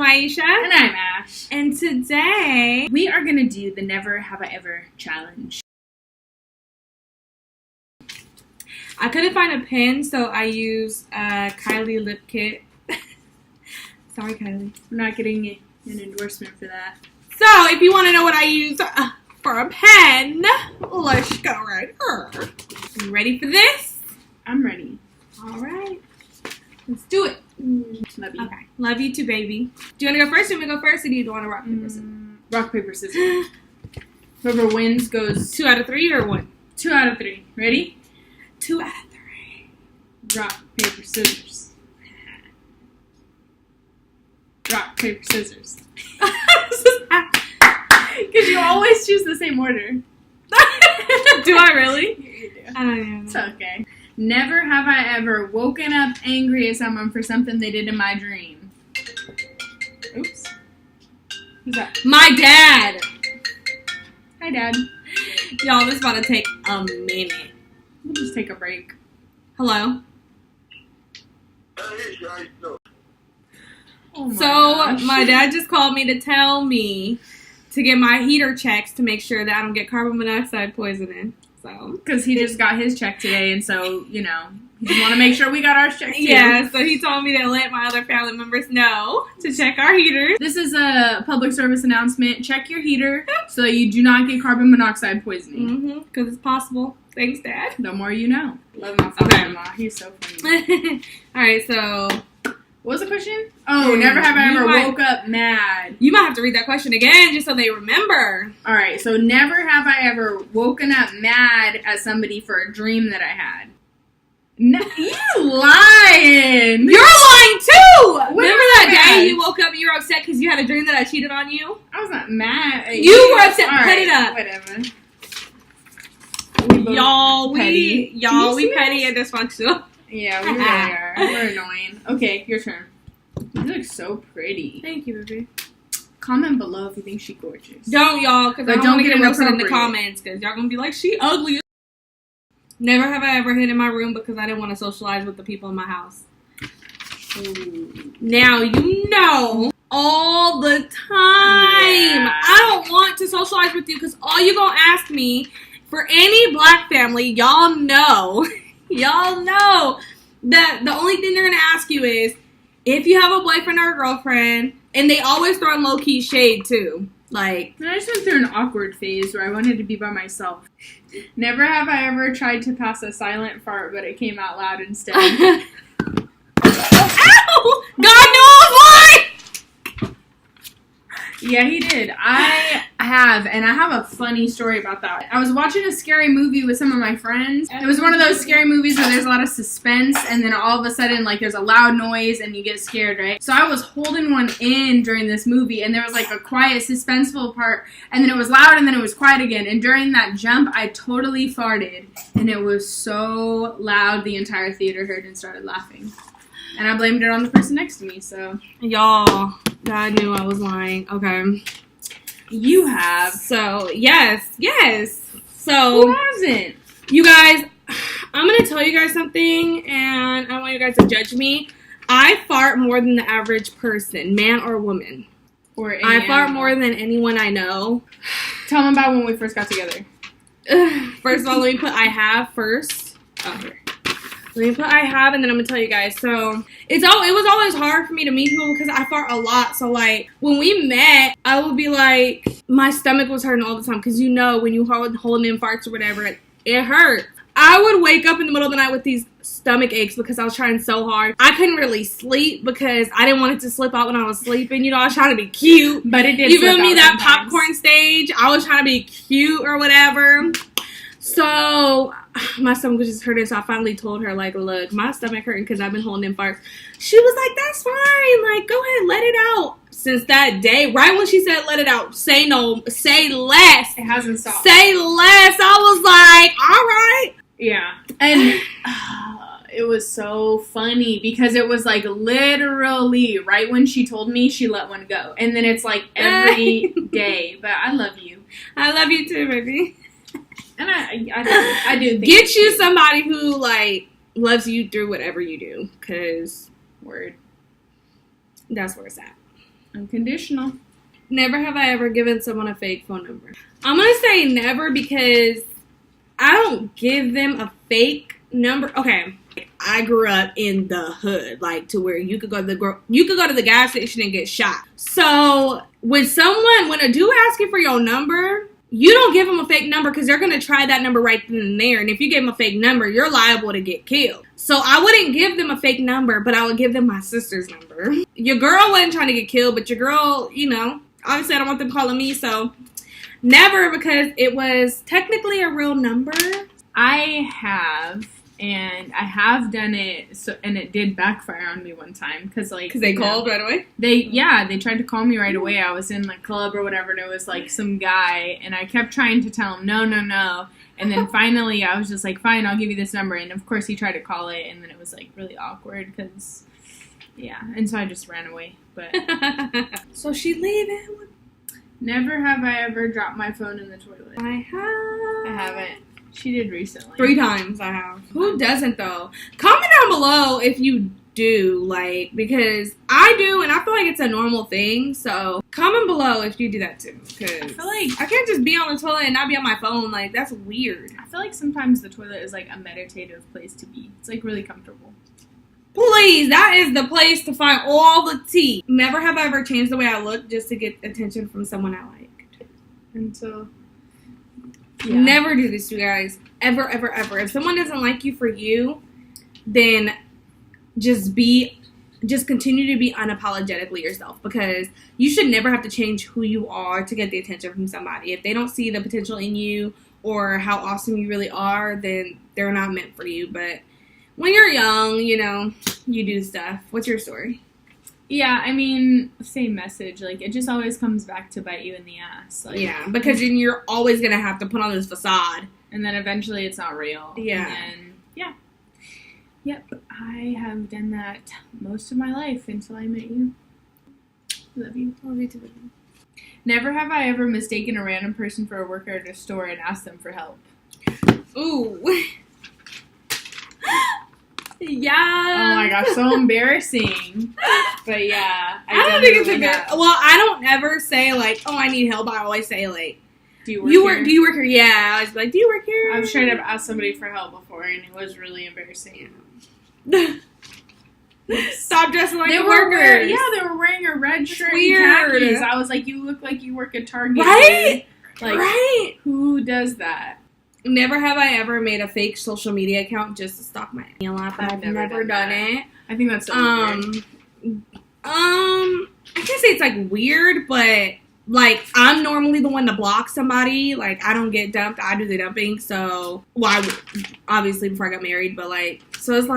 Ayissha. And I'm Ash. And today, we are going to do the Never Have I Ever challenge. I couldn't find a pen, so I used Kylie lip kit. Sorry, Kylie. I'm not getting an endorsement for that. So, if you want to know what I use for a pen, let's go right here. You ready for this? I'm ready. All right. Let's do it. Love you. Okay. Love you too, baby. Do you want to go first? Do you want me to go first, or do you want to rock, paper, scissors? Rock, paper, scissors. Whoever wins goes 2 out of 3 or 1? 2 out of 3. Ready? 2 out of 3. Rock, paper, scissors. Rock, paper, scissors. Because you always choose the same order. Do I really? You do. I don't know. It's okay. Never have I ever woken up angry at someone for something they did in my dream. Oops. Who's that? My dad. Hi, Dad. Y'all, this is about to take a minute. We'll just take a break. Hello? Oh So, my dad just called me to tell me to get my heater checked to make sure that I don't get carbon monoxide poisoning. So, because he just got his check today, and so, you know, he just want to make sure we got ours checked too. yeah, so he told me to let my other family members know to check our heaters. This is a public service announcement. Check your heater so that you do not get carbon monoxide poisoning. Because it's possible. Thanks, Dad. The more you know. Love my father-in-law. He's so funny. Alright, so... What was the question? Oh, never have I ever woke up mad. You might have to read that question again just so they remember. Alright, so never have I ever woken up mad at somebody for a dream that I had. No, you lying! You're lying too! When Remember was that I day mad? you woke up and you were upset because you had a dream that I cheated on you? I was not mad at You were upset. All Put right, it up. Whatever. Y'all, petty. we petty and dysfunctional. Yeah, we really are. We're annoying. Okay, your turn. You look so pretty. Thank you, baby. Comment below if you think she's gorgeous. Don't, y'all, because I But don't don't get get roasted in the inappropriate. comments because y'all gonna be like, she ugly. Never have I ever hid in my room because I didn't want to socialize with the people in my house. Ooh. Now, you know, all the time. Yeah. I don't want to socialize with you because all you gonna ask me, for any black family, y'all know that the only thing they're gonna ask you is if you have a boyfriend or a girlfriend, and they always throw in low-key shade too. Like, I just went through an awkward phase where I wanted to be by myself. Never have I ever tried to pass a silent fart, but it came out loud instead. ow! God knows Yeah, he did. I have a funny story about that. I was watching a scary movie with some of my friends. It was one of those scary movies where there's a lot of suspense, and then all of a sudden, like, there's a loud noise, and you get scared, right? So I was holding one in during this movie, and there was, like, a quiet, suspenseful part, and then it was loud, and then it was quiet again. And during that jump, I totally farted, and it was so loud, the entire theater heard and started laughing. And I blamed it on the person next to me, so. Y'all, God knew I was lying. Okay. You have. So, yes. So, Who hasn't? you guys, I'm going to tell you guys something, and I want you guys to judge me. I fart more than the average person, man or woman. Or I fart more than anyone I know. Tell them about when we first got together. First of all, let me put I have first. Oh, here. Let me put I have, and then I'm going to tell you guys. So, it was always hard for me to meet people because I fart a lot. So, like, when we met, I would be like, my stomach was hurting all the time. Because, you know, when you holding in farts or whatever, it hurts. I would wake up in the middle of the night with these stomach aches because I was trying so hard. I couldn't really sleep because I didn't want it to slip out when I was sleeping. You know, I was trying to be cute. But it did. You feel me? That sometimes. popcorn stage. I was trying to be cute or whatever. So, my stomach was just hurting, so I finally told her, like, look, my stomach hurting because I've been holding in farts. She was like, that's fine. Like, go ahead, let it out. Since that day, right when she said let it out, say no, say less. It hasn't stopped. Say less. I was like, all right. Yeah. And it was so funny because it was, like, literally right when she told me, she let one go. And then it's, like, every day. But I love you. I love you too, baby. And I do think get you somebody who, like, loves you through whatever you do. Because word. That's where it's at. Unconditional. Never have I ever given someone a fake phone number. I'm going to say never because I don't give them a fake number. Okay, I grew up in the hood, like to where you could go to the gas station and get shot. So when a dude asks you for your number, you don't give them a fake number because they're going to try that number right then and there. And if you give them a fake number, you're liable to get killed. So I wouldn't give them a fake number, but I would give them my sister's number. Your girl wasn't trying to get killed, but your girl, obviously I don't want them calling me, so never, because it was technically a real number. I have done it, and it did backfire on me one time because they called right away. They tried to call me right away. I was in like club or whatever, and it was like some guy, and I kept trying to tell him no, and then finally I was just like, fine, I'll give you this number, and of course he tried to call it, and then it was like really awkward because and so I just ran away. But so she leaving. Never have I ever dropped my phone in the toilet. I haven't. She did recently. 3 times I have. Who doesn't, though? Comment down below if you do, because I do, and I feel like it's a normal thing, so comment below if you do that, too, because I feel like I can't just be on the toilet and not be on my phone, that's weird. I feel like sometimes the toilet is, a meditative place to be. It's, really comfortable. Please, that is the place to find all the tea. Never have I ever changed the way I look just to get attention from someone I liked. Until... Yeah. Never do this, you guys. Ever, ever, ever. If someone doesn't like you for you, then just continue to be unapologetically yourself, because you should never have to change who you are to get the attention from somebody. If they don't see the potential in you or how awesome you really are, then they're not meant for you. But when you're young, you do stuff. What's your story? Yeah, same message. It just always comes back to bite you in the ass. Because then you're always going to have to put on this facade. And then eventually it's not real. Yeah. And then, Yep, I have done that most of my life until I met you. Love you. Love you too. Never have I ever mistaken a random person for a worker at a store and asked them for help. Ooh. Yeah. Oh my gosh, so embarrassing. But yeah, I don't think it's a good. Well, I don't ever say I need help. I always say do you work here? Do you work here? Yeah. I was like, do you work here? I've tried to ask somebody for help before, and it was really embarrassing. Stop dressing like the workers. They were wearing a red shirt weird. and khakis. I was like, you look like you work at Target. Right? Right. Who does that? Never have I ever made a fake social media account just to stalk my email app. I've never done it. I think that's so weird. I can't say it's weird, but I'm normally the one to block somebody. I don't get dumped. I do the dumping. So, obviously before I got married, but so it's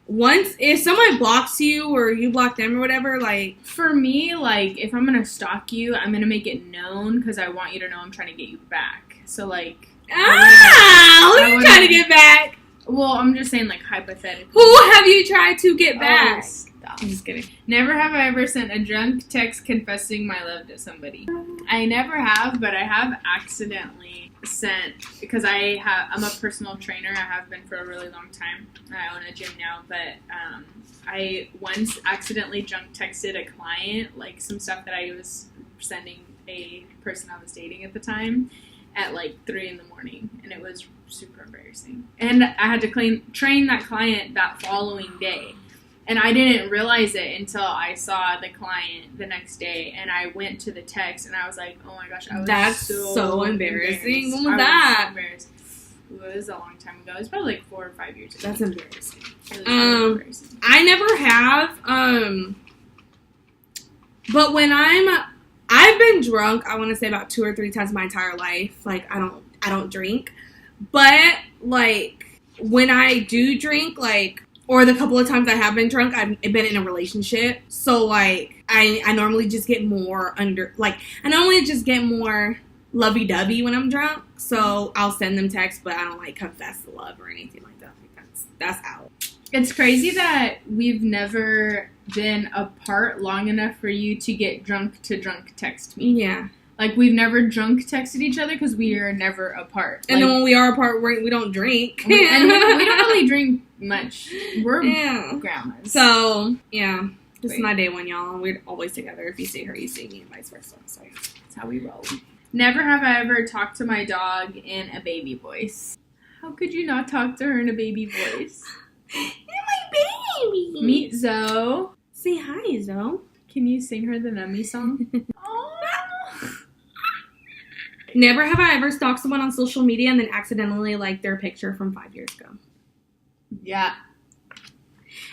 once if someone blocks you or you block them or whatever, for me, if I'm gonna stalk you, I'm gonna make it known because I want you to know I'm trying to get you back. So who are you trying to get back? Well, I'm just saying, hypothetically. Who have you tried to get back? Oh, stop. I'm just kidding. Never have I ever sent a drunk text confessing my love to somebody. I never have, but I have accidentally sent, because I'm a personal trainer. I have been for a really long time. I own a gym now, but I once accidentally drunk texted a client, some stuff that I was sending a person I was dating at the time at 3 a.m, and it was super embarrassing. And I had to train that client that following day, and I didn't realize it until I saw the client the next day, and I went to the text, and I was like, oh my gosh, that's so embarrassing. When was that? It was a long time ago. It was probably 4 or 5 years ago. That's embarrassing. It was embarrassing. I never have, but when I've been drunk, I want to say about 2 or 3 times my entire life. I don't drink. But, when I do drink, or the couple of times I have been drunk, I've been in a relationship. So, I normally just get more lovey-dovey when I'm drunk. So, I'll send them texts, but I don't, confess the love or anything like that. That's out. It's crazy that we've never been apart long enough for you to get drunk to drunk text me. Yeah. We've never drunk texted each other because we are never apart. And then when we are apart, we don't drink. And we don't really drink much. We're grandmas. So, yeah. This is my day one, y'all. We're always together. If you see her, you see me, and vice versa. So that's how we roll. Never have I ever talked to my dog in a baby voice. How could you not talk to her in a baby voice? You're my baby. Meet Zoe. Say hi, Zoe. Can you sing her the Nummy song? Never have I ever stalked someone on social media and then accidentally liked their picture from 5 years ago. Yeah.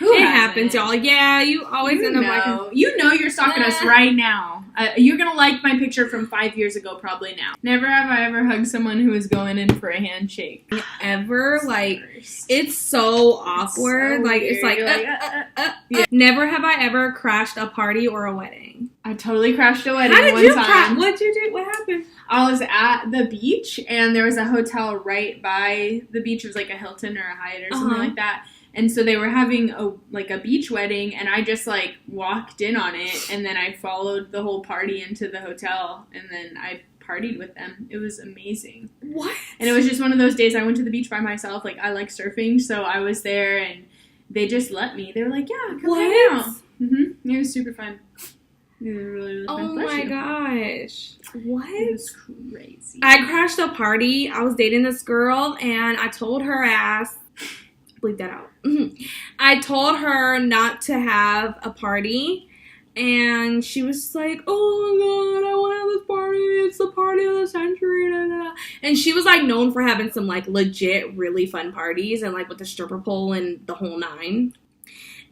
It happens, y'all. Yeah, you always end up liking. You know you're stalking us right now. You're going to like my picture from 5 years ago probably now. Never have I ever hugged someone who was going in for a handshake. Ever, like, it's so awkward. It's like yeah. Never have I ever crashed a party or a wedding. I totally crashed a wedding How did one you time. What'd you do? What happened? I was at the beach, and there was a hotel right by the beach. It was like a Hilton or a Hyatt or something like that. And so they were having a beach wedding, and I just, like, walked in on it, and then I followed the whole party into the hotel, and then I partied with them. It was amazing. What? And it was just one of those days I went to the beach by myself. Like, I like surfing, so I was there, and they just let me. They were like, yeah, come hang out. Mm-hmm. It was super fun. It was really, really fun. Oh, my gosh. What? It was crazy. I crashed a party. I was dating this girl, and I told her ass... Bleep that out. I told her not to have a party, and she was like, oh my god, I want to have this party, it's the party of the century, da, da, da. And she was like known for having some like legit really fun parties, and like with the stripper pole and the whole nine.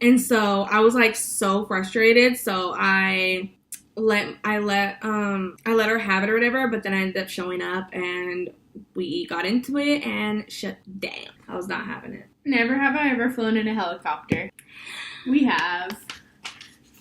And so I was like so frustrated, so I let her have it or whatever, but then I ended up showing up, and we got into it, and shut down. I was not having it. Never have I ever flown in a helicopter. We have.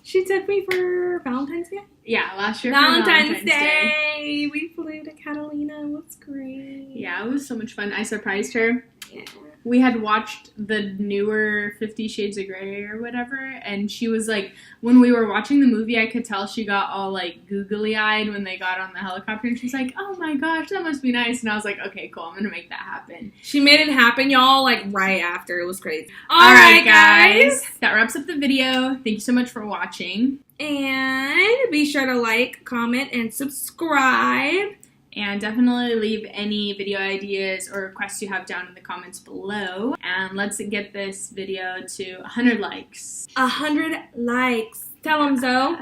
She took me for Valentine's Day? Yeah, last year Valentine's Day. We flew to Catalina. It was great. Yeah, it was so much fun. I surprised her. Yeah. We had watched the newer 50 Shades of Grey or whatever, and she was like, when we were watching the movie, I could tell she got all like googly-eyed when they got on the helicopter, and she's like, oh my gosh, that must be nice. And I was like, okay, cool, I'm gonna make that happen. She made it happen, y'all, like right after. It was crazy. All right, guys. That wraps up the video. Thank you so much for watching. And be sure to like, comment, and subscribe. And definitely leave any video ideas or requests you have down in the comments below. And let's get this video to 100 likes. 100 likes. Tell them, Zoe.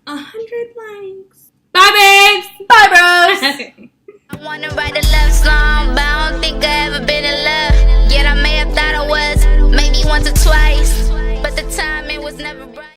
100 likes. Bye, babes. Bye, bros. I wanna write a love song, but I don't think I ever been in love. Yet I may have thought I was, maybe once or twice, but the timing was never right.